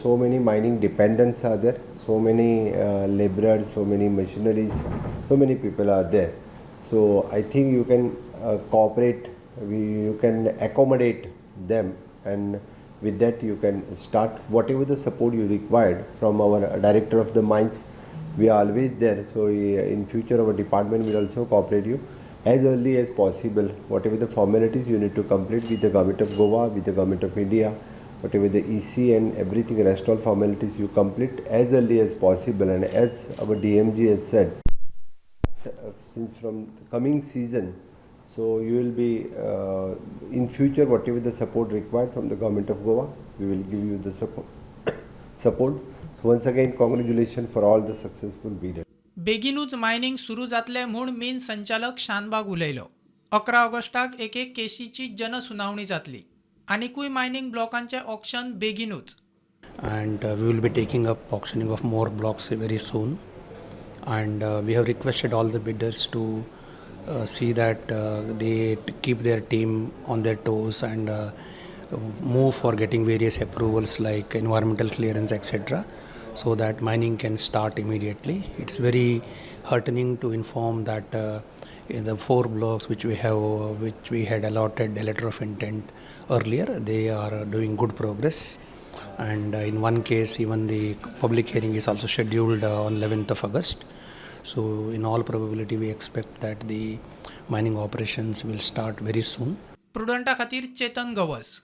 So many mining dependents are there, so many laborers, so many machineries, so many people are there. So I think you can cooperate, you can accommodate them, and with that you can start whatever the support you required from our director of the mines. We are always there. So in future our department will also cooperate you as early as possible. Whatever the formalities you need to complete with the government of Goa, with the government of India, whatever the EC and everything, rest all formalities you complete as early as possible. And as our DMG has said, since from the coming season, so you will be in future whatever the support required from the government of Goa, we will give you the support. So once again, congratulations for all the successful bidders. बेगीनूच mining सुरू जातले म्हूण main संचालक शानबाग उलयलो. 11 ऑगस्टाक एक केशीची जनसुनावणी जातली. आनीकूय मायनिंग ब्लॉकांचे ऑक्शन बेगीनूच. And we will be taking up auctioning of more blocks very soon, and we have requested all the bidders to see that they keep their team on their toes and move for getting various approvals like environmental clearance, etc., so that mining can start immediately. It's very heartening to inform that in the 4 blocks which we had allotted a letter of intent earlier, they are doing good progress. And in one case, even the public hearing is also scheduled on 11th of August. So in all probability, we expect that the mining operations will start very soon. प्रुडंटा खातीर चेतन गवस.